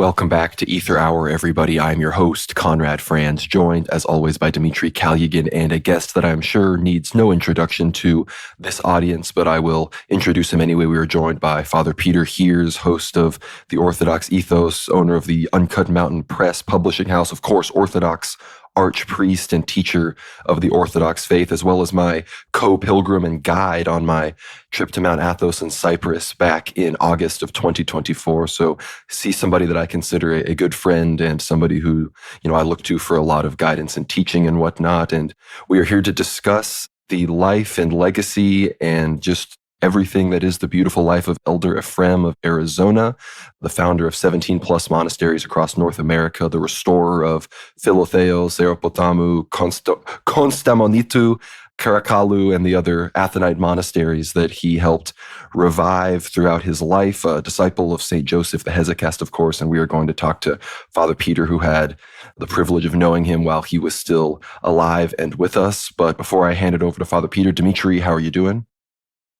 Welcome back to Aether Hour, everybody. I'm your host, Conrad Franz, joined, as always, by Dimitri Kalugin, and a guest that I'm sure needs no introduction to this audience, but I will introduce him anyway. We are joined by Father Peter Heers, host of the Orthodox Ethos, owner of the Uncut Mountain Press publishing house, of course, Orthodox archpriest and teacher of the Orthodox faith, as well as my co-pilgrim and guide on my trip to Mount Athos in Cyprus back in August of 2024. So see somebody that I consider a good friend and somebody who, I look to for a lot of guidance and teaching and whatnot. And we are here to discuss the life and legacy and just everything that is the beautiful life of Elder Ephraim of Arizona, the founder of 17 plus monasteries across North America, the restorer of Philtheou, Zeropotamu, Konstamonitou, Karakalu, and the other Athonite monasteries that he helped revive throughout his life, a disciple of St. Joseph the Hesychast, of course, and we are going to talk to Father Peter, who had the privilege of knowing him while he was still alive and with us. But before I hand it over to Father Peter, Dimitri, how are you doing?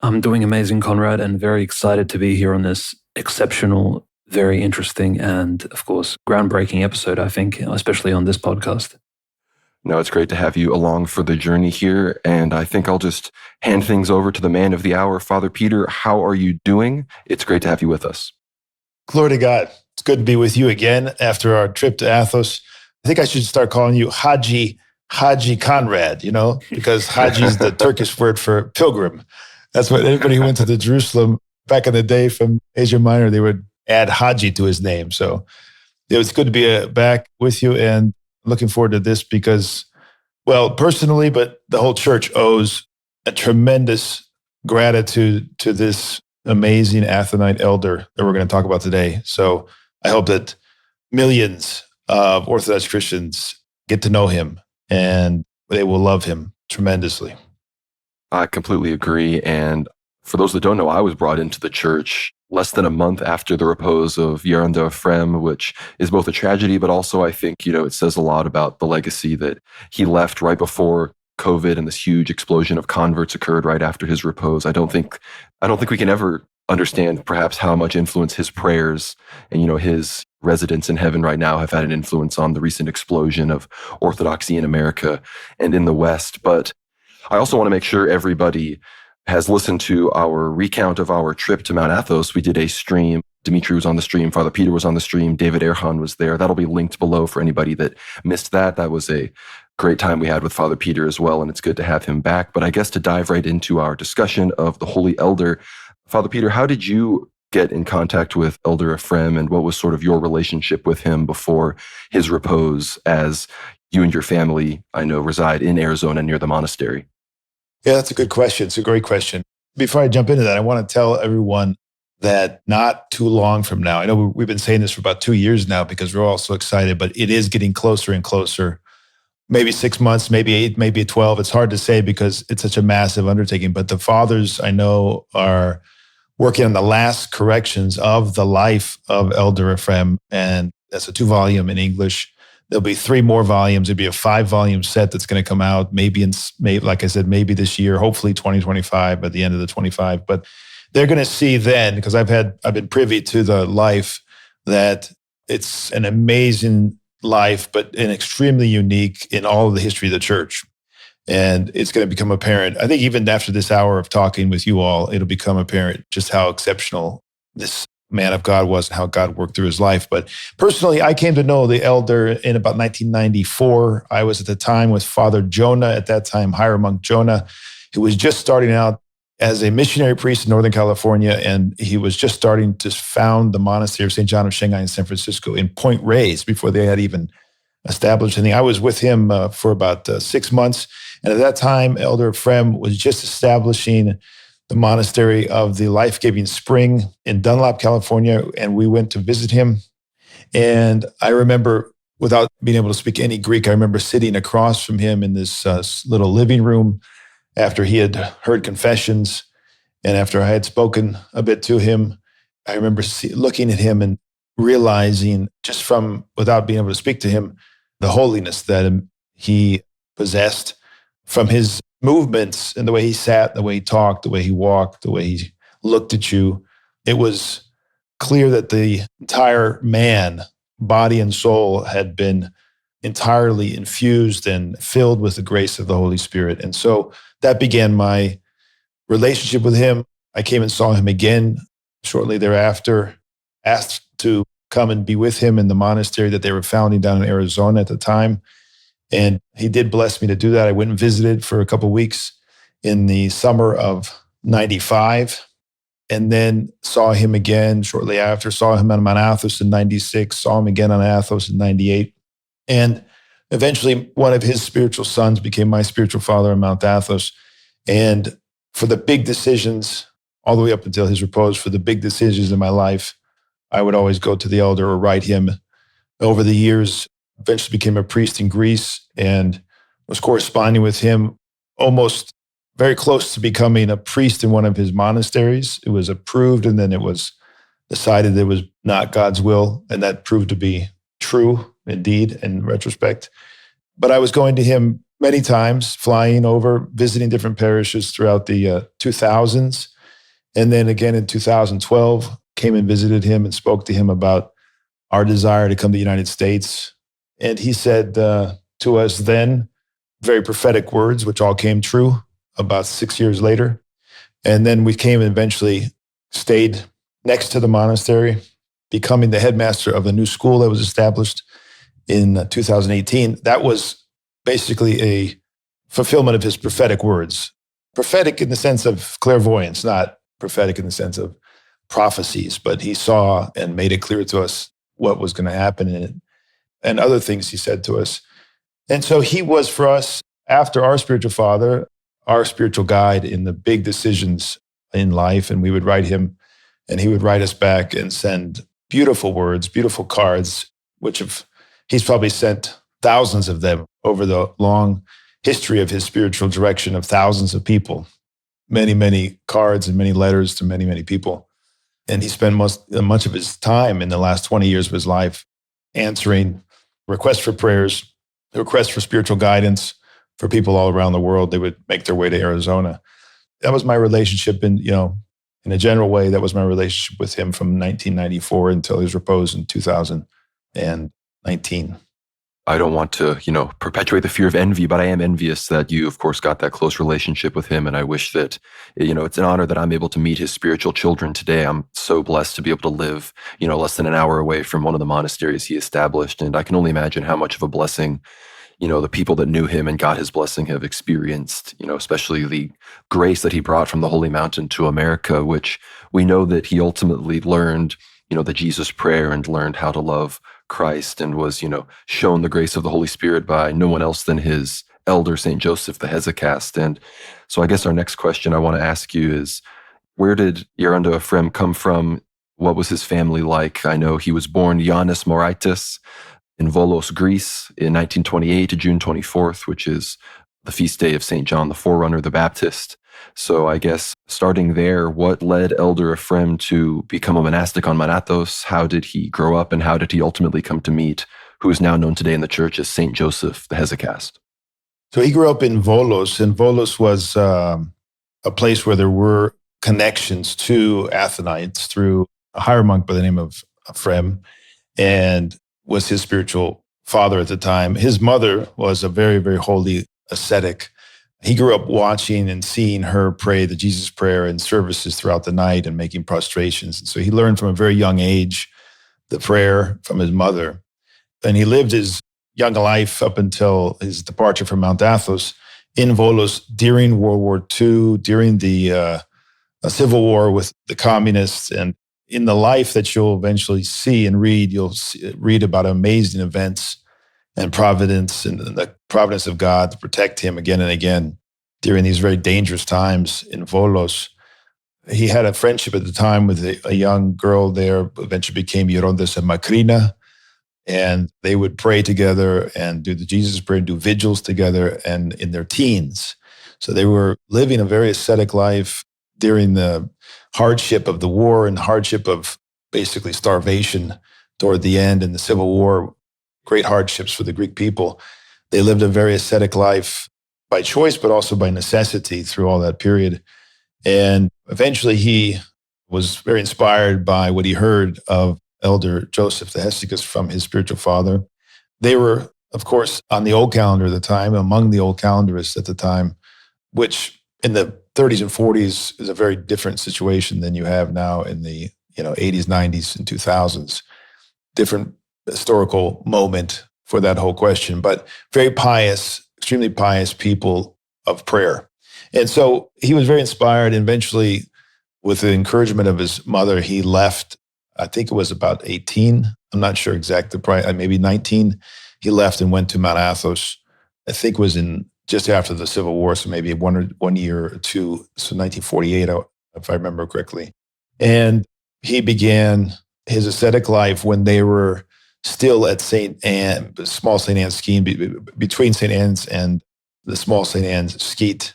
I'm doing amazing, Conrad, and very excited to be here on this exceptional, very interesting, and of course, groundbreaking episode, I think, especially on this podcast. No, it's great to have you along for the journey here, and I think I'll just hand things over to the man of the hour, Father Peter. How are you doing? It's great to have you with us. Glory to God. It's good to be with you again after our trip to Athos. I think I should start calling you Haji Conrad, because Haji is the Turkish word for pilgrim. That's what anybody who went to the Jerusalem back in the day from Asia Minor, they would add Haji to his name. So it was good to be back with you and looking forward to this because, well, personally, but the whole church owes a tremendous gratitude to this amazing Athonite elder that we're going to talk about today. So I hope that millions of Orthodox Christians get to know him and they will love him tremendously. I completely agree. And for those that don't know, I was brought into the church less than a month after the repose of Geronda Ephraim, which is both a tragedy, but also I think, it says a lot about the legacy that he left right before COVID and this huge explosion of converts occurred right after his repose. I don't think we can ever understand perhaps how much influence his prayers and, his residence in heaven right now have had an influence on the recent explosion of orthodoxy in America and in the West. But I also want to make sure everybody has listened to our recount of our trip to Mount Athos. We did a stream. Dimitri was on the stream. Father Peter was on the stream. David Erhan was there. That'll be linked below for anybody that missed that. That was a great time we had with Father Peter as well, and it's good to have him back. But I guess to dive right into our discussion of the Holy Elder, Father Peter, how did you get in contact with Elder Ephraim, and what was sort of your relationship with him before his repose, as you and your family, I know, reside in Arizona near the monastery? Yeah, that's a good question. It's a great question. Before I jump into that, I want to tell everyone that not too long from now, I know we've been saying this for about 2 years now because we're all so excited, but it is getting closer and closer. Maybe 6 months, maybe 8, maybe 12. It's hard to say because it's such a massive undertaking. But the fathers I know are working on the last corrections of the life of Elder Ephraim. And that's a 2-volume in English. There'll be 3 more volumes. It'll be a 5-volume set that's going to come out maybe like I said, maybe this year, hopefully 2025, at the end of the 25. But they're going to see then, because I've been privy to the life, that it's an amazing life, but an extremely unique in all of the history of the church. And it's going to become apparent. I think even after this hour of talking with you all, it'll become apparent just how exceptional this man of God was and how God worked through his life. But personally, I came to know the elder in about 1994. I was at the time with Father Jonah, at that time, Higher Monk Jonah, who was just starting out as a missionary priest in Northern California. And he was just starting to found the Monastery of St. John of Shanghai in San Francisco in Point Reyes before they had even established anything. I was with him for about 6 months. And at that time, Elder Ephraim was just establishing the Monastery of the Life-Giving Spring in Dunlap, California, and we went to visit him. And I remember, without being able to speak any Greek, I remember sitting across from him in this little living room after he had heard confessions and after I had spoken a bit to him. I remember looking at him and realizing, just from without being able to speak to him, the holiness that he possessed from his movements and the way he sat, the way he talked, the way he walked, the way he looked at you. It was clear that the entire man, body and soul, had been entirely infused and filled with the grace of the Holy Spirit. And so that began my relationship with him. I came and saw him again shortly thereafter, asked to come and be with him in the monastery that they were founding down in Arizona at the time. And he did bless me to do that. I went and visited for a couple of weeks in the summer of 95, and then saw him again shortly after, saw him on Mount Athos in 96, saw him again on Athos in 98. And eventually one of his spiritual sons became my spiritual father on Mount Athos. And for the big decisions, all the way up until his repose, for the big decisions in my life, I would always go to the elder or write him. Over the years, eventually became a priest in Greece and was corresponding with him, almost very close to becoming a priest in one of his monasteries. It was approved, and then it was decided it was not God's will, and that proved to be true indeed in retrospect. But I was going to him many times, flying over, visiting different parishes throughout the 2000s. And then again in 2012, came and visited him and spoke to him about our desire to come to the United States. And he said to us then, very prophetic words, which all came true about 6 years later. And then we came and eventually stayed next to the monastery, becoming the headmaster of a new school that was established in 2018. That was basically a fulfillment of his prophetic words. Prophetic in the sense of clairvoyance, not prophetic in the sense of prophecies, but he saw and made it clear to us what was going to happen in it and other things he said to us. And so he was for us, after our spiritual father, our spiritual guide in the big decisions in life. And we would write him and he would write us back and send beautiful words, beautiful cards, he's probably sent thousands of them over the long history of his spiritual direction of thousands of people, many, many cards and many letters to many, many people. And he spent much of his time in the last 20 years of his life answering requests for prayers, requests for spiritual guidance for people all around the world. They would make their way to Arizona. That was my relationship in a general way. That was my relationship with him from 1994 until his repose in 2019. I don't want to, perpetuate the fear of envy, but I am envious that you, of course, got that close relationship with him. And I wish that, it's an honor that I'm able to meet his spiritual children today. I'm so blessed to be able to live, less than an hour away from one of the monasteries he established. And I can only imagine how much of a blessing, the people that knew him and got his blessing have experienced, especially the grace that he brought from the Holy Mountain to America, which we know that he ultimately learned, the Jesus prayer and learned how to love Christ and was, shown the grace of the Holy Spirit by no one else than his elder, St. Joseph the Hesychast. And so I guess our next question I want to ask you is, where did Geronda Ephraim come from? What was his family like? I know he was born Ioannis Moraitis in Volos, Greece in 1928 to June 24th, which is the feast day of St. John the Forerunner, the Baptist. So I guess starting there, what led Elder Ephraim to become a monastic on Mount Athos? How did he grow up and how did he ultimately come to meet who is now known today in the church as St. Joseph the Hesychast? So he grew up in Volos, and Volos was a place where there were connections to Athonites through a higher monk by the name of Ephraim, and was his spiritual father at the time. His mother was a very, very holy ascetic. He grew up watching and seeing her pray the Jesus prayer in services throughout the night and making prostrations. And so he learned from a very young age the prayer from his mother. And he lived his young life up until his departure from Mount Athos in Volos during World War II, during the civil war with the communists. And in the life that you'll eventually see and read, read about amazing events and providence and the providence of God to protect him again and again during these very dangerous times in Volos. He had a friendship at the time with a young girl there, eventually became Geronda Ephraim, and they would pray together and do the Jesus prayer, do vigils together, and in their teens. So they were living a very ascetic life during the hardship of the war and hardship of basically starvation toward the end in the Civil War. Great hardships for the Greek people. They lived a very ascetic life by choice, but also by necessity through all that period. And eventually he was very inspired by what he heard of Elder Joseph the Hesychast from his spiritual father. They were, of course, on the old calendar at the time, among the old calendarists at the time, which in the 30s and 40s is a very different situation than you have now in the 80s, 90s, and 2000s. Different historical moment for that whole question, but very pious, extremely pious people of prayer. And so he was very inspired. And eventually, with the encouragement of his mother, he left. I think it was about 18. I'm not sure exactly, maybe 19. He left and went to Mount Athos. I think it was in just after the Civil War, so maybe one year or two, so 1948, if I remember correctly. And he began his ascetic life when they were still at St. Anne, the small St. Anne's scheme, between St. Anne's and the small St. Anne's Skeet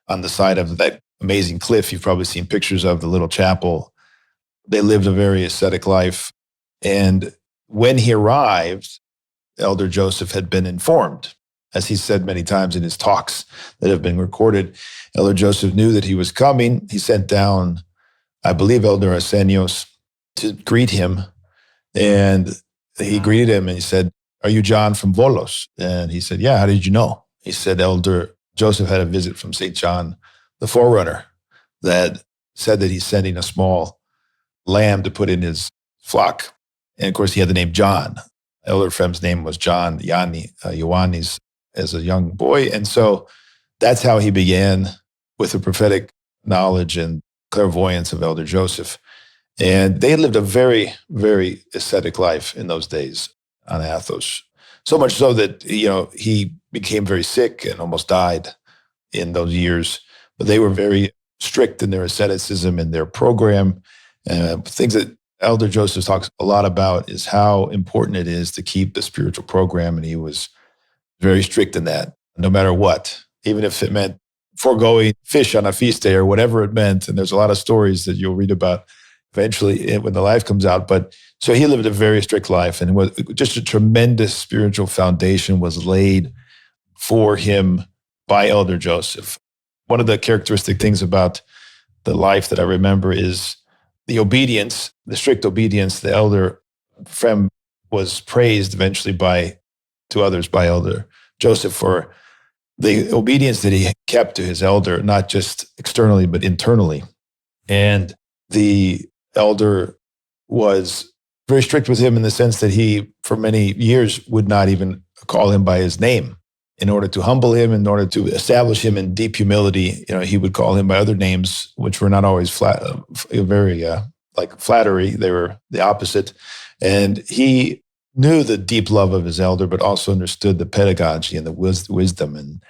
on the side of that amazing cliff you've probably seen pictures of, the little chapel. They lived a very ascetic life. And when he arrived, Elder Joseph had been informed. As he said many times in his talks that have been recorded, Elder Joseph knew that he was coming. He sent down, I believe, Elder Arsenios to greet him. And he greeted him and he said, "Are you John from Volos?" And he said, "Yeah, how did you know?" He said, "Elder Joseph had a visit from St. John, the forerunner, that said that he's sending a small lamb to put in his flock." And of course, he had the name John. Elder Ephraim's name was John Ioannis, as a young boy. And so that's how he began with the prophetic knowledge and clairvoyance of Elder Joseph. And they had lived a very, very ascetic life in those days on Athos. So much so that, he became very sick and almost died in those years. But they were very strict in their asceticism and their program. Things that Elder Joseph talks a lot about is how important it is to keep the spiritual program. And he was very strict in that, no matter what, even if it meant foregoing fish on a feast day or whatever it meant. And there's a lot of stories that you'll read about eventually when the life comes out. But so he lived a very strict life, and it was just a tremendous spiritual foundation was laid for him by Elder Joseph. One of the characteristic things about the life that I remember is the obedience, the strict obedience. The Elder Ephraim was praised eventually to others by Elder Joseph for the obedience that he kept to his elder, not just externally, but internally. And the elder was very strict with him in the sense that he, for many years, would not even call him by his name. In order to humble him, in order to establish him in deep humility, he would call him by other names, which were not always very like flattery. They were the opposite. And he knew the deep love of his elder, but also understood the pedagogy and the wisdom. And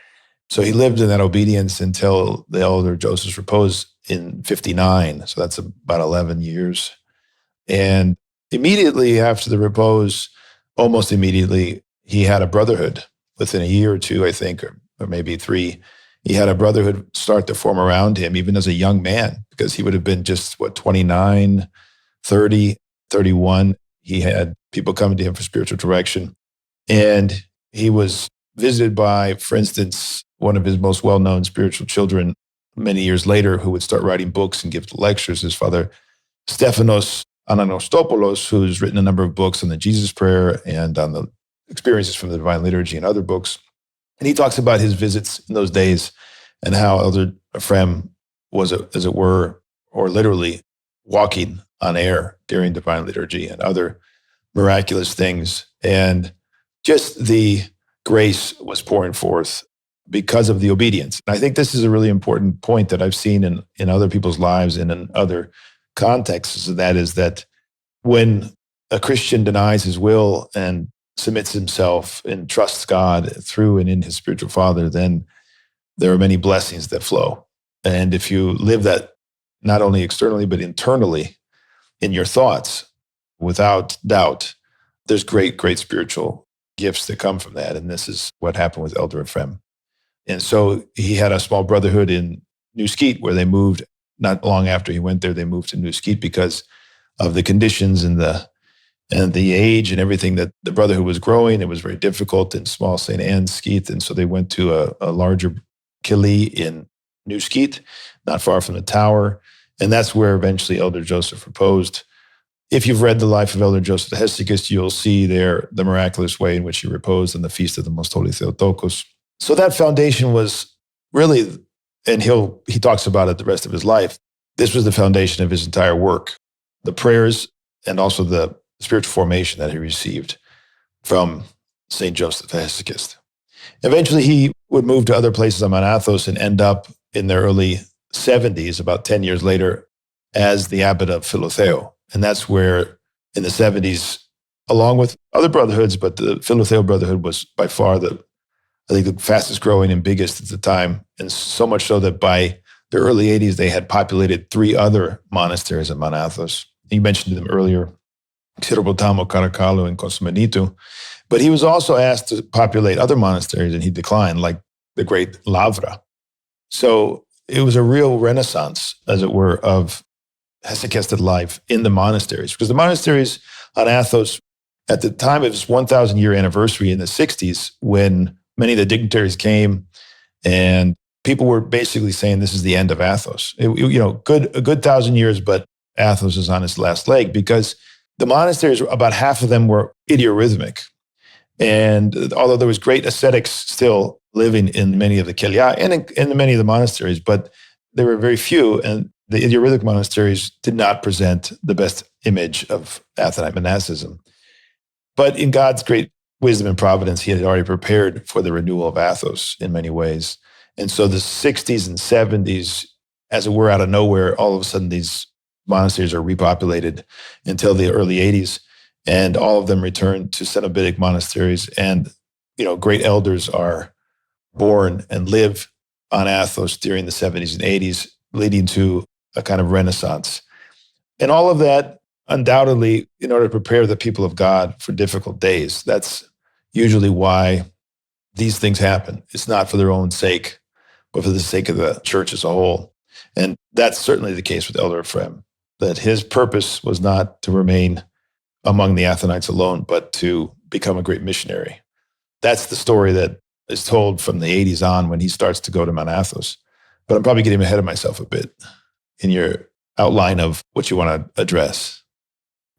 so he lived in that obedience until the Elder Joseph's repose in 59. So that's about 11 years. And immediately after the repose, almost immediately, he had a brotherhood. Within a year or two, I think, or maybe 3, he had a brotherhood start to form around him, even as a young man, because he would have been just, 29, 30, 31. He had people coming to him for spiritual direction. And he was visited by, for instance, one of his most well-known spiritual children many years later, who would start writing books and give lectures, his father, Stephanos Ananostopoulos, who's written a number of books on the Jesus Prayer and on the experiences from the Divine Liturgy and other books. And he talks about his visits in those days and how Elder Ephraim was, as it were, or literally walking on air during Divine Liturgy and other miraculous things. And just the grace was pouring forth because of the obedience. And I think this is a really important point that I've seen in other people's lives and in other contexts, and that is that when a Christian denies his will and submits himself and trusts God through and in his spiritual father, then there are many blessings that flow. And if you live that not only externally, but internally in your thoughts, without doubt, there's great, great spiritual gifts that come from that. And this is what happened with Elder Ephraim. And so he had a small brotherhood in New Skeet where they moved. Not long after he went there, they moved to New Skeet because of the conditions and the age and everything that the brotherhood was growing. It was very difficult in small St. Anne's Skeet. And so they went to a larger Kili in New Skeet, not far from the tower. And that's where eventually Elder Joseph reposed. If you've read the life of Elder Joseph the Hesychast, you'll see there the miraculous way in which he reposed on the feast of the Most Holy Theotokos. So that foundation was really, and he talks about it the rest of his life, this was the foundation of his entire work, the prayers and also the spiritual formation that he received from St. Joseph the Hesychast. Eventually, he would move to other places on Mount Athos and end up in the early 70s, about 10 years later, as the abbot of Philtheou. And that's where, in the 70s, along with other brotherhoods, but the Philtheou brotherhood was by far the fastest growing and biggest at the time. And so much so that by the early 80s, they had populated 3 other monasteries at Mount Athos. You mentioned them earlier, Tirobotamo, Caracallo, and Cosmenitu. But he was also asked to populate other monasteries, and he declined, like the great Lavra. So it was a real renaissance, as it were, of hesychastic life in the monasteries. Because the monasteries on Athos, at the time of his 1,000-year anniversary in the 60s, when many of the dignitaries came and people were basically saying this is the end of Athos. A good 1,000 years, but Athos is on its last leg, because the monasteries, about half of them were idiorhythmic. And although there was great ascetics still living in many of the Kelia and in many of the monasteries, but there were very few, and the idiorhythmic monasteries did not present the best image of Athonite monasticism. But in God's great wisdom and providence, he had already prepared for the renewal of Athos in many ways. And so the 60s and 70s, as it were, out of nowhere, all of a sudden these monasteries are repopulated until the early 80s. And all of them return to Cenobitic monasteries. And, great elders are born and live on Athos during the 70s and 80s, leading to a kind of renaissance. And all of that, undoubtedly, in order to prepare the people of God for difficult days. That's usually why these things happen. It's not for their own sake, but for the sake of the church as a whole. And that's certainly the case with Elder Ephraim, that his purpose was not to remain among the Athonites alone, but to become a great missionary. That's the story that is told from the 80s on when he starts to go to Mount Athos. But I'm probably getting ahead of myself a bit in your outline of what you want to address.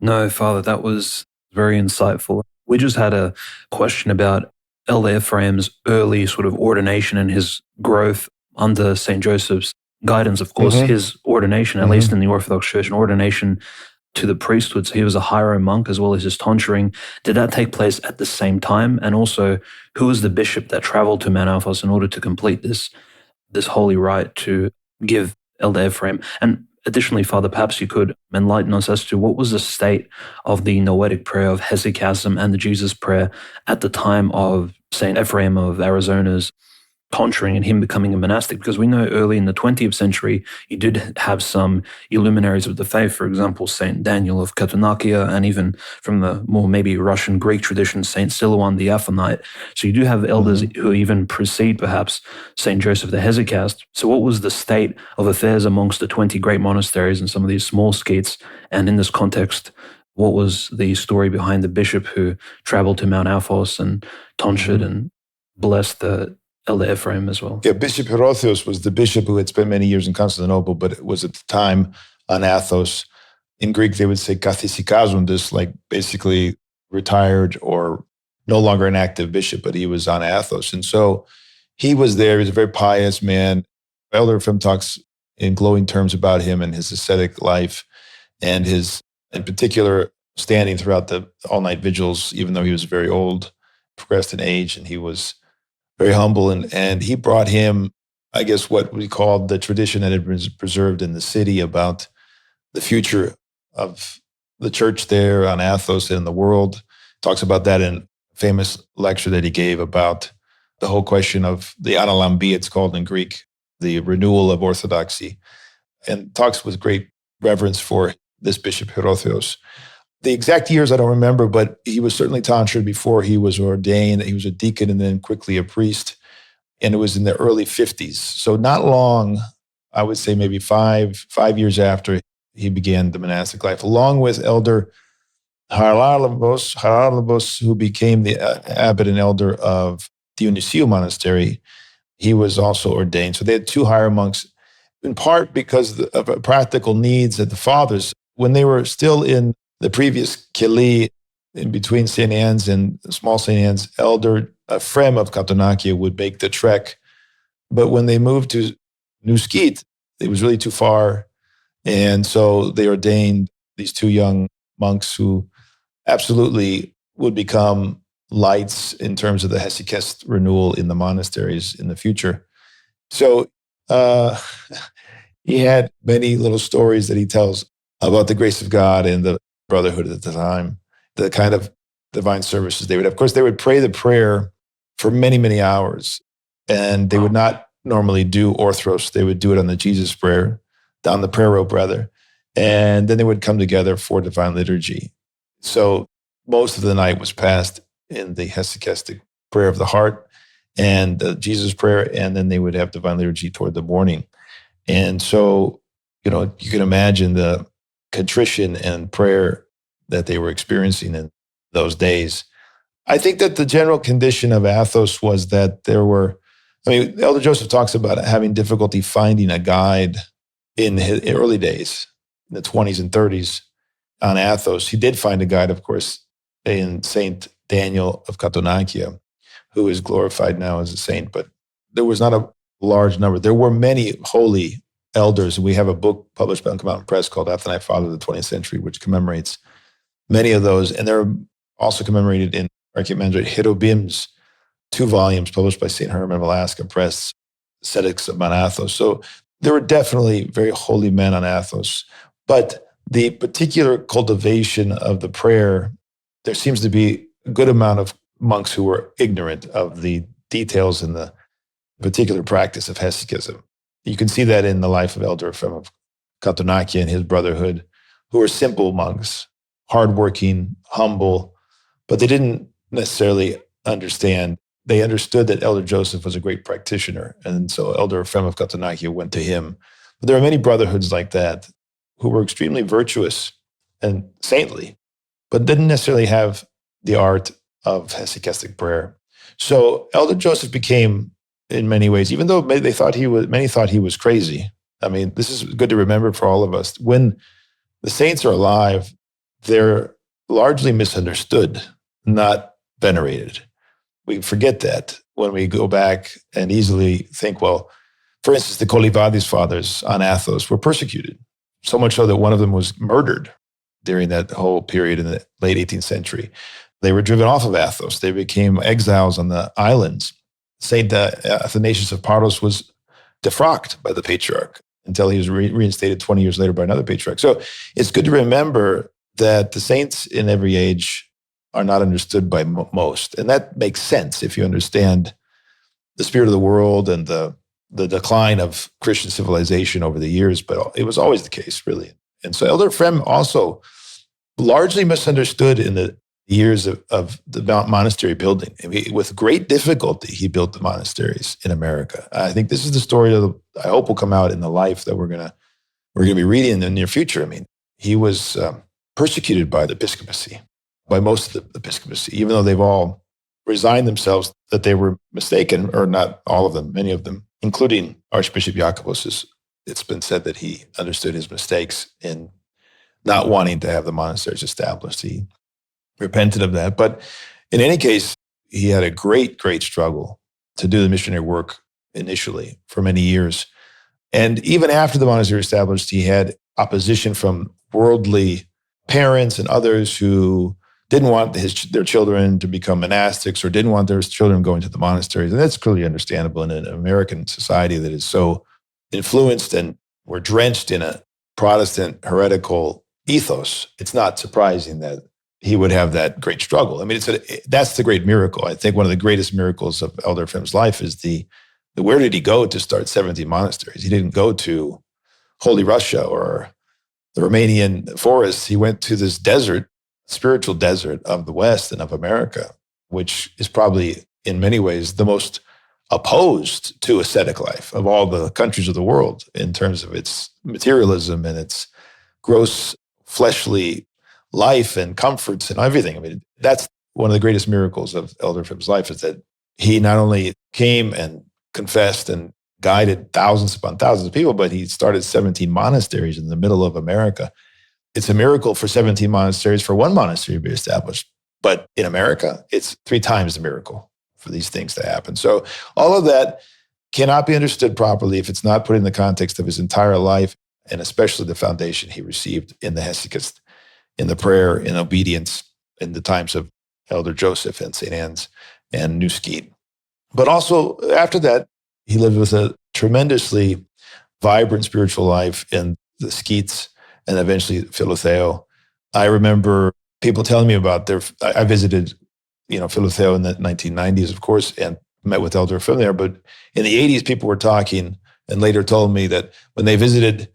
No, Father, that was very insightful. We just had a question about Elder Ephraim's early sort of ordination and his growth under St. Joseph's guidance. Of course, his ordination, at least in the Orthodox Church, an ordination to the priesthood. So he was a hieron monk as well as his tonsuring. Did that take place at the same time? And also, who was the bishop that traveled to Mount Athos in order to complete this holy rite to give Elder Ephraim? And additionally, Father, perhaps you could enlighten us as to what was the state of the Noetic prayer of Hesychasm and the Jesus prayer at the time of St. Ephraim of Arizona's tonsuring and him becoming a monastic, because we know early in the 20th century, you did have some illuminaries of the faith, for example, St. Daniel of Katonakia, and even from the more maybe Russian Greek tradition, St. Silouan the Aphonite. So you do have elders who even precede perhaps St. Joseph the Hesychast. So what was the state of affairs amongst the 20 great monasteries and some of these small sketes? And in this context, what was the story behind the bishop who traveled to Mount Athos and tonsured and blessed the Elder Ephraim as well? Yeah, Bishop Herotheos was the bishop who had spent many years in Constantinople, but it was at the time on Athos. In Greek, they would say kathysikazoundis, like basically retired or no longer an active bishop, but he was on Athos. And so he was there. He was a very pious man. Elder Ephraim talks in glowing terms about him and his ascetic life and his, in particular, standing throughout the all-night vigils, even though he was very old, progressed in age, and he was very humble, and he brought him, I guess, what we called the tradition that had been preserved in the city about the future of the church there on Athos and in the world. Talks about that in a famous lecture that he gave about the whole question of the analambi, it's called in Greek, the renewal of orthodoxy, and talks with great reverence for this Bishop Herotheos. The exact years I don't remember, but he was certainly tonsured before he was ordained. He was a deacon and then quickly a priest. And it was in the early 50s. So not long, I would say maybe five years after he began the monastic life, along with Elder Haralabos, who became the abbot and elder of Dionysiou Monastery. He was also ordained. So they had 2 higher monks. in part because of practical needs that the fathers, when they were still in the previous Kili, in between St. Anne's and small St. Anne's, Elder Ephraim of Philotheou would make the trek. But when they moved to New Skete, it was really too far. And so they ordained these two young monks who absolutely would become lights in terms of the Hesychast renewal in the monasteries in the future. So he had many little stories that he tells about the grace of God and the brotherhood at the time, the kind of divine services they would have. Of course, they would pray the prayer for many, many hours, and they would not normally do orthros. They would do it on the Jesus prayer, down the prayer rope rather, and then they would come together for divine liturgy. So most of the night was passed in the hesychastic prayer of the heart and the Jesus prayer, and then they would have divine liturgy toward the morning. And so, you can imagine the contrition and prayer that they were experiencing in those days. I think that the general condition of Athos was that Elder Joseph talks about having difficulty finding a guide in his early days, in the 20s and 30s on Athos. He did find a guide, of course, in Saint Daniel of Philotheou, who is glorified now as a saint, but there was not a large number. There were many holy elders. We have a book published by Uncommon Press called Athonite Father of the 20th Century, which commemorates many of those. And they're also commemorated in Archimandrite Cherubim's 2 volumes published by St. Herman of Alaska Press, Ascetics of Mount Athos. So there were definitely very holy men on Athos. But the particular cultivation of the prayer, there seems to be a good amount of monks who were ignorant of the details in the particular practice of hesychism. You can see that in the life of Elder Ephraim of Philotheou and his brotherhood, who were simple monks, hardworking, humble, but they didn't necessarily understand. They understood that Elder Joseph was a great practitioner, and so Elder Ephraim of Philotheou went to him. But there are many brotherhoods like that who were extremely virtuous and saintly, but didn't necessarily have the art of hesychastic prayer. So Elder Joseph became, in many ways, even though many thought he was crazy. I mean, this is good to remember for all of us. When the saints are alive, they're largely misunderstood, not venerated. We forget that when we go back and easily think, well, for instance, the Kolivadis fathers on Athos were persecuted, so much so that one of them was murdered during that whole period in the late 18th century. They were driven off of Athos. They became exiles on the islands. Saint Athanasius of Paros was defrocked by the patriarch until he was reinstated 20 years later by another patriarch. So it's good to remember that the saints in every age are not understood by most. And that makes sense if you understand the spirit of the world and the decline of Christian civilization over the years, but it was always the case, really. And so Elder Ephraim also largely misunderstood in the years of the monastery building. With great difficulty, he built the monasteries in America. I think this is the story I hope will come out in the life that we're gonna be reading in the near future. I mean, he was persecuted by the episcopacy, by most of the episcopacy, even though they've all resigned themselves that they were mistaken, or not all of them, many of them, including Archbishop Jacobus. It's been said that he understood his mistakes in not wanting to have the monasteries established. He repented of that. But in any case, he had a great, great struggle to do the missionary work initially for many years. And even after the monastery was established, he had opposition from worldly parents and others who didn't want their children to become monastics or didn't want their children going to the monasteries. And that's clearly understandable in an American society that is so influenced and we're drenched in a Protestant heretical ethos. It's not surprising that he would have that great struggle. I mean, that's the great miracle. I think one of the greatest miracles of Elder Ephraim's life is the where did he go to start 17 monasteries? He didn't go to Holy Russia or the Romanian forests. He went to this desert, spiritual desert of the West and of America, which is probably in many ways the most opposed to ascetic life of all the countries of the world in terms of its materialism and its gross fleshly life and comforts and everything. I mean, that's one of the greatest miracles of Elder Ephraim's life, is that he not only came and confessed and guided thousands upon thousands of people, but he started 17 monasteries in the middle of America. It's a miracle for 17 monasteries for one monastery to be established. But in America, it's 3 times the miracle for these things to happen. So all of that cannot be understood properly if it's not put in the context of his entire life, and especially the foundation he received in the Hesychast, in the prayer, in obedience, in the times of Elder Joseph and St. Anne's and New Skete. But also after that, he lived with a tremendously vibrant spiritual life in the Sketes and eventually Philtheou. I remember people telling me about I visited, Philtheou in the 1990s, of course, and met with Elder Ephraim there. But in the 80s, people were talking and later told me that when they visited,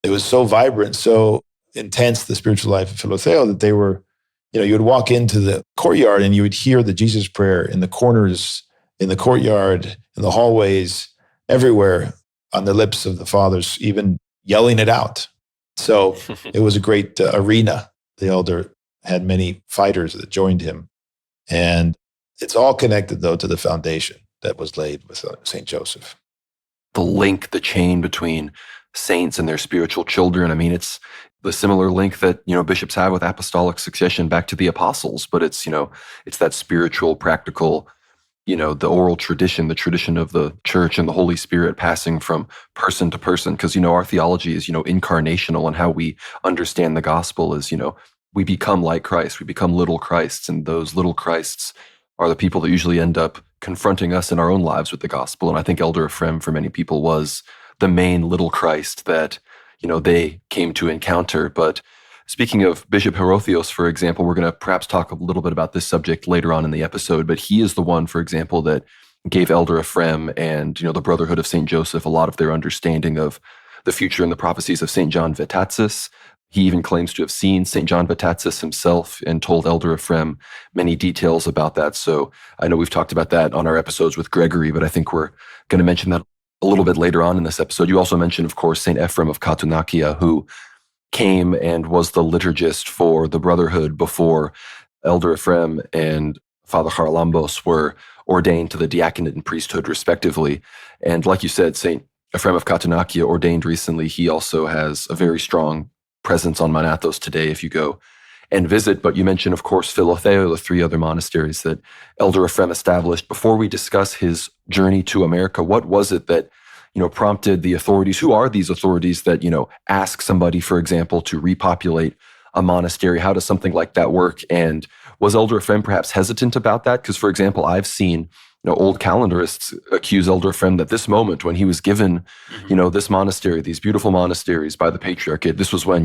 it was so vibrant, so intense, the spiritual life of Philtheou, that they were, you would walk into the courtyard and you would hear the Jesus prayer in the corners, in the courtyard, in the hallways, everywhere on the lips of the fathers, even yelling it out. So it was a great arena. The elder had many fighters that joined him. And it's all connected, though, to the foundation that was laid with St. Joseph. The link, the chain between saints and their spiritual children. I mean, it's the similar link that, bishops have with apostolic succession back to the apostles, but it's that spiritual, practical, the oral tradition, the tradition of the church and the Holy Spirit passing from person to person. Because, our theology is, incarnational, and how we understand the gospel is, we become like Christ, we become little Christs, and those little Christs are the people that usually end up confronting us in our own lives with the gospel. And I think Elder Ephraim, for many people, was the main little Christ that, they came to encounter. But speaking of Bishop Hierotheos, for example, we're going to perhaps talk a little bit about this subject later on in the episode, but he is the one, for example, that gave Elder Ephraim and, the Brotherhood of St. Joseph a lot of their understanding of the future and the prophecies of St. John Vitatsis. He even claims to have seen St. John Vitatsis himself and told Elder Ephraim many details about that. So I know we've talked about that on our episodes with Gregory, but I think we're going to mention that a little bit later on in this episode. You also mentioned, of course, St. Ephraim of Philotheou, who came and was the liturgist for the Brotherhood before Elder Ephraim and Father Charalambos were ordained to the diaconate and priesthood, respectively. And like you said, St. Ephraim of Philotheou ordained recently. He also has a very strong presence on Mount Athos today if you go and visit. But you mentioned, of course, Philtheou, the 3 other monasteries that Elder Ephraim established. Before we discuss his journey to America, what was it that prompted the authorities? Who are these authorities that, ask somebody, for example, to repopulate a monastery? How does something like that work? And was Elder Ephraim perhaps hesitant about that? Because, for example, I've seen, old calendarists accuse Elder Ephraim that this moment when he was given, this monastery, these beautiful monasteries by the Patriarchate, this was when,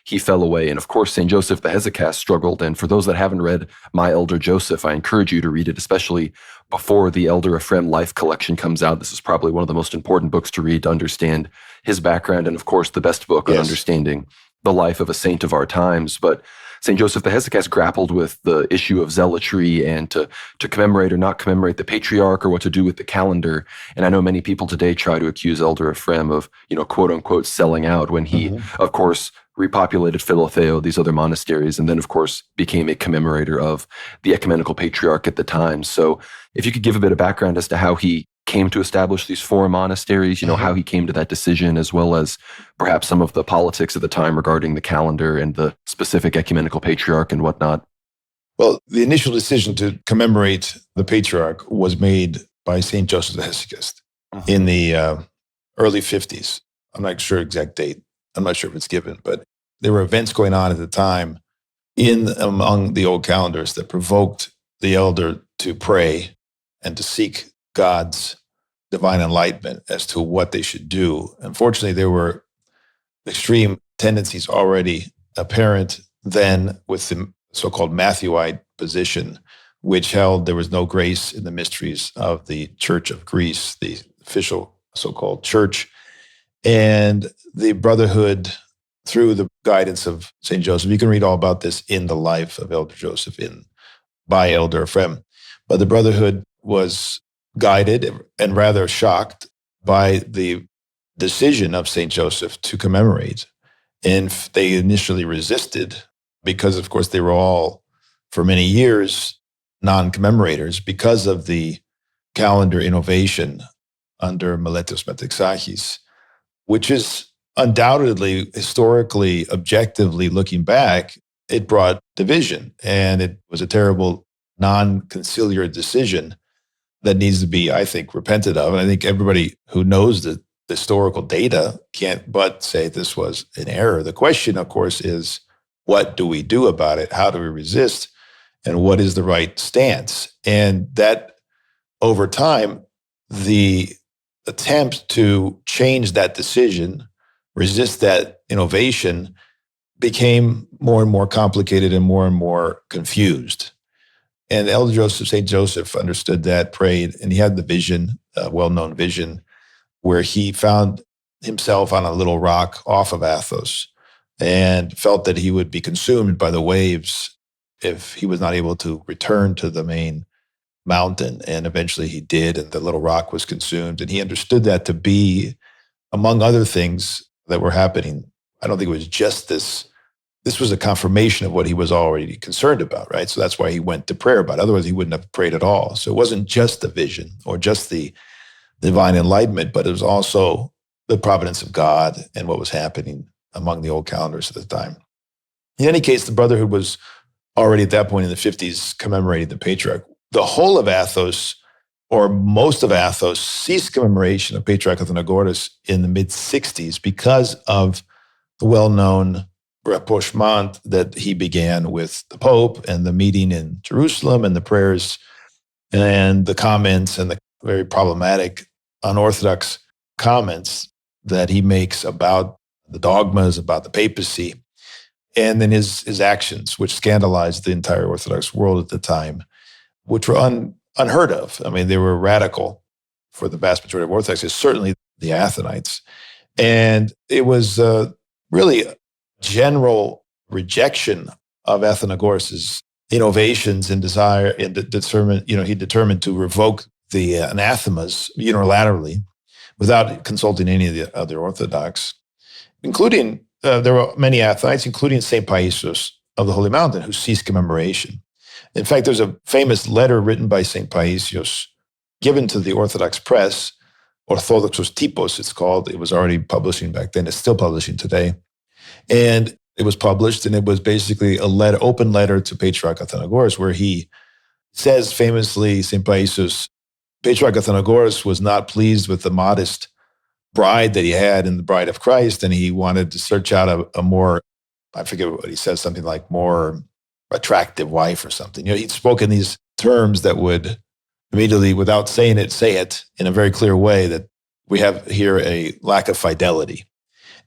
he fell away. And of course, St. Joseph the Hesychast struggled. And for those that haven't read My Elder Joseph, I encourage you to read it, especially before the Elder Ephraim Life Collection comes out. This is probably one of the most important books to read to understand his background, and of course, the best book on understanding the life of a saint of our times. But St. Joseph the Hesychast grappled with the issue of zealotry and to commemorate or not commemorate the patriarch, or what to do with the calendar. And I know many people today try to accuse Elder Ephraim of, quote unquote, selling out when he, of course, repopulated Philtheou, these other monasteries, and then, of course, became a commemorator of the ecumenical patriarch at the time. So if you could give a bit of background as to how he came to establish these 4 monasteries, how he came to that decision, as well as perhaps some of the politics at the time regarding the calendar and the specific ecumenical patriarch and whatnot. Well, the initial decision to commemorate the patriarch was made by St. Joseph the Hesychast in the early 50s. I'm not sure exact date. I'm not sure if it's given, but there were events going on at the time among the old calendars that provoked the elder to pray and to seek God's divine enlightenment as to what they should do. Unfortunately, there were extreme tendencies already apparent then with the so-called Matthewite position, which held there was no grace in the mysteries of the Church of Greece, the official so-called church. And the Brotherhood, through the guidance of St. Joseph, you can read all about this in the life of Elder Joseph by Elder Ephraim. But the Brotherhood was guided and rather shocked by the decision of St. Joseph to commemorate. And they initially resisted because, of course, they were all, for many years, non-commemorators because of the calendar innovation under Miletos Metexachis, which is undoubtedly, historically, objectively looking back, it brought division. And it was a terrible non-conciliar decision that needs to be, I think, repented of. And I think everybody who knows the historical data can't but say this was an error. The question, of course, is what do we do about it? How do we resist? And what is the right stance? And that over time, the attempt to change that decision, resist that innovation, became more and more complicated and more confused. And Elder Joseph, St. Joseph understood that, prayed, and he had the vision, a well-known vision, where he found himself on a little rock off of Athos and felt that he would be consumed by the waves if he was not able to return to the main mountain. And eventually he did, and the little rock was consumed. And he understood that to be, among other things that were happening, I don't think it was just this. This was a confirmation of what he was already concerned about, right? So that's why he went to prayer about it. Otherwise, he wouldn't have prayed at all. So it wasn't just the vision or just the divine enlightenment, but it was also the providence of God and what was happening among the old calendars at the time. In any case, the brotherhood was already at that point in the 50s commemorating the patriarch. The whole of Athos, or most of Athos, ceased commemoration of Patriarch Athenagoras in the mid-60s because of the well-known rapprochement that he began with the Pope and the meeting in Jerusalem and the prayers and the comments and the very problematic, unorthodox comments that he makes about the dogmas, about the papacy, and then his actions, which scandalized the entire Orthodox world at the time, which were unheard of. I mean, they were radical for the vast majority of Orthodox, certainly the Athenites. And it was really general rejection of Athenagoras' innovations and desire, and he determined to revoke the anathemas unilaterally without consulting any of the other Orthodox, including, there were many Athenites, including St. Paisios of the Holy Mountain, who ceased commemoration. In fact, there's a famous letter written by St. Paisios given to the Orthodox press, Orthodoxos Typos it's called. It was already publishing back then. It's still publishing today. And it was published, and it was basically a letter, open letter to Patriarch Athenagoras, where he says famously, St. Paisios, Patriarch Athenagoras was not pleased with the modest bride that he had in the bride of Christ, and he wanted to search out a more, I forget what he says, something like more attractive wife or something. He'd spoken these terms that would immediately, without saying it, say it in a very clear way that we have here a lack of fidelity.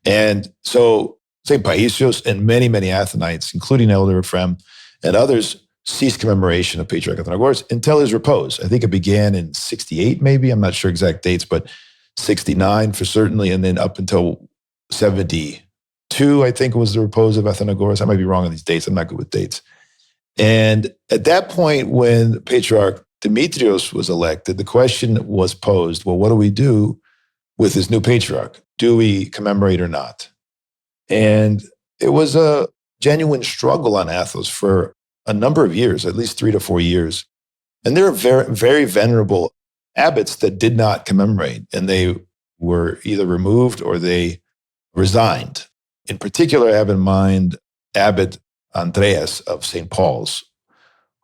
And so St. Paisios and many, many Athenites, including Elder Ephraim and others, ceased commemoration of Patriarch Athenagoras until his repose. I think it began in 68, maybe. I'm not sure exact dates, but 69 for certainly, and then up until 72, I think, was the repose of Athenagoras. I might be wrong on these dates. I'm not good with dates. And at that point, when Patriarch Demetrios was elected, the question was posed, well, what do we do with this new patriarch? Do we commemorate or not? And it was a genuine struggle on Athos for a number of years, at least 3 to 4 years. And there are very, very venerable abbots that did not commemorate, and they were either removed or they resigned. In particular, I have in mind Abbot Andreas of St. Paul's,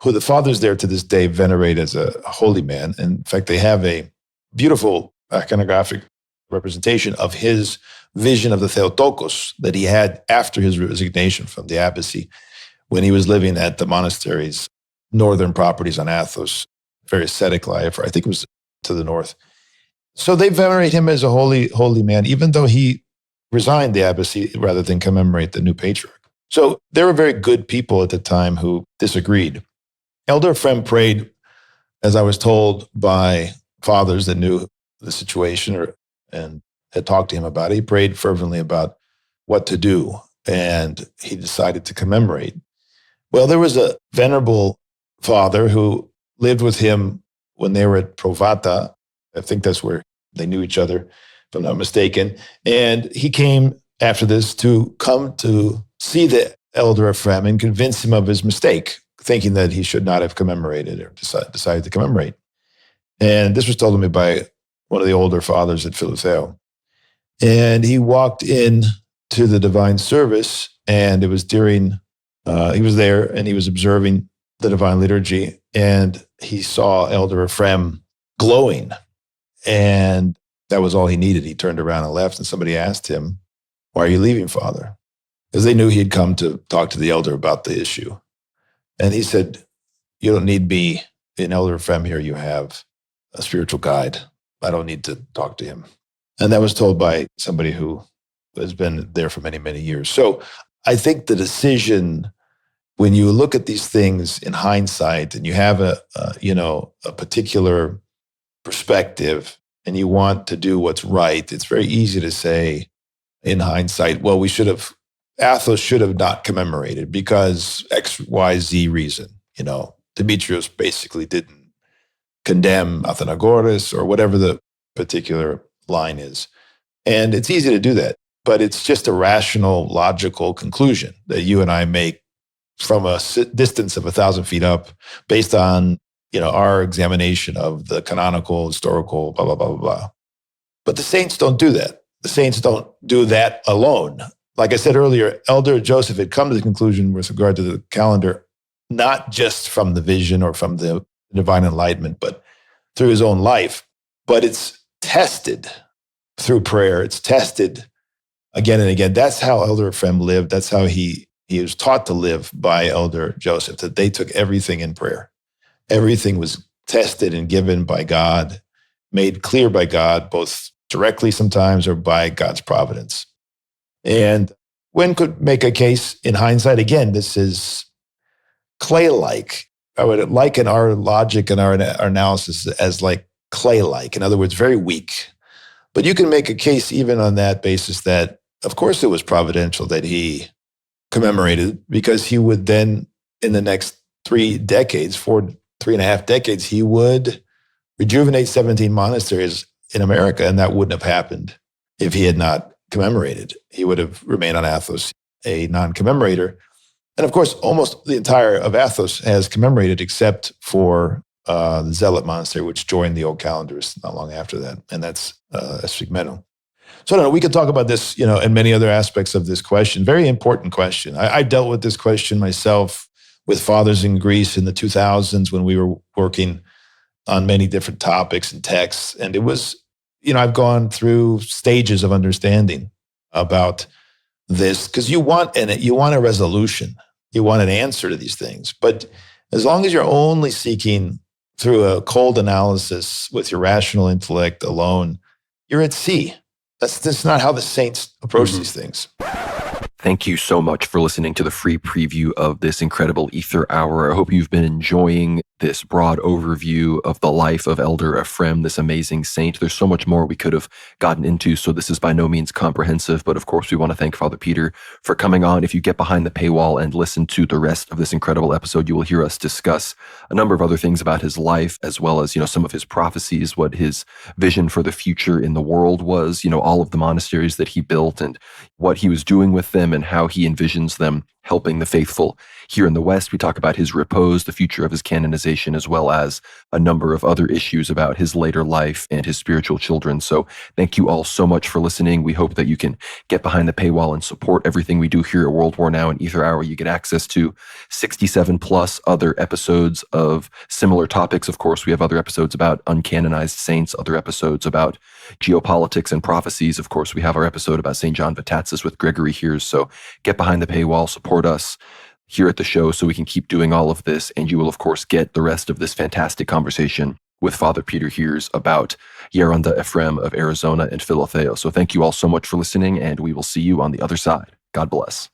who the fathers there to this day venerate as a holy man. And in fact, they have a beautiful iconographic representation of his vision of the Theotokos that he had after his resignation from the abbacy when he was living at the monastery's northern properties on Athos, very ascetic life, or I think it was to the north. So they venerate him as a holy man, even though he resigned the abbacy rather than commemorate the new patriarch. So there were very good people at the time who disagreed. Elder Ephraim prayed, as I was told by fathers that knew the situation and had talked to him about it. He prayed fervently about what to do, and he decided to commemorate. Well, there was a venerable father who lived with him when they were at Provata. I think that's where they knew each other, if I'm not mistaken. And he came after this to come to see the Elder Ephraim and convince him of his mistake, thinking that he should not have commemorated or decided to commemorate. And this was told to me by one of the older fathers at Philtheou. And he walked in to the divine service, and it was during, he was there and he was observing the divine liturgy, and he saw Elder Ephraim glowing. And that was all he needed. He turned around and left, and somebody asked him, "Why are you leaving, Father?" Because they knew he'd come to talk to the elder about the issue. And he said, "You don't need me. In Elder Ephraim here, you have a spiritual guide. I don't need to talk to him." And that was told by somebody who has been there for many, many years. So I think the decision, when you look at these things in hindsight and you have a particular perspective and you want to do what's right, it's very easy to say in hindsight, well, Athos should have not commemorated because X, Y, Z reason. Demetrius basically didn't condemn Athenagoras or whatever the particular line is. And it's easy to do that, but it's just a rational, logical conclusion that you and I make from a distance of 1,000 feet up based on, our examination of the canonical, historical, blah, blah, blah, blah, blah. But the saints don't do that. The saints don't do that alone. Like I said earlier, Elder Joseph had come to the conclusion with regard to the calendar, not just from the vision or from the divine enlightenment, but through his own life. But it's tested through prayer. It's tested again and again. That's how Elder Ephraim lived. That's how he was taught to live by Elder Joseph, that they took everything in prayer. Everything was tested and given by God, made clear by God, both directly sometimes or by God's providence. And one could make a case in hindsight, again, this is clay-like. I would liken our logic and our analysis as like clay-like. In other words, very weak. But you can make a case even on that basis that, of course, it was providential that he commemorated, because he would then, in the next 3.5 decades, he would rejuvenate 17 monasteries in America, and that wouldn't have happened if he had not commemorated. He would have remained on Athos a non-commemorator. And of course, almost the entire of Athos has commemorated except for the Zealot Monastery, which joined the old calendars not long after that, and that's Esphigmenou. So I don't know, we could talk about this, and many other aspects of this question. Very important question. I dealt with this question myself with fathers in Greece in the 2000s when we were working on many different topics and texts. And it was, I've gone through stages of understanding about this, because you want a resolution. You want an answer to these things. But as long as you're only seeking through a cold analysis with your rational intellect alone, you're at sea. That's not how the saints approach these things. Thank you so much for listening to the free preview of this incredible Ether Hour. I hope you've been enjoying this broad overview of the life of Elder Ephraim, this amazing saint. There's so much more we could have gotten into, so this is by no means comprehensive, but of course we want to thank Father Peter for coming on. If you get behind the paywall and listen to the rest of this incredible episode, you will hear us discuss a number of other things about his life, as well as, some of his prophecies, what his vision for the future in the world was, all of the monasteries that he built and what he was doing with them and how he envisions them helping the faithful here in the West. We talk about his repose, the future of his canonization, as well as a number of other issues about his later life and his spiritual children. So thank you all so much for listening. We hope that you can get behind the paywall and support everything we do here at World War Now and Ether Hour. You get access to 67 plus other episodes of similar topics. Of course, we have other episodes about uncanonized saints, other episodes about geopolitics and prophecies. Of course, we have our episode about St. John Vatatzis with Gregory Heers. So get behind the paywall, support us here at the show so we can keep doing all of this. And you will, of course, get the rest of this fantastic conversation with Father Peter Heers about Geronda Ephraim of Arizona and Philtheou. So thank you all so much for listening, and we will see you on the other side. God bless.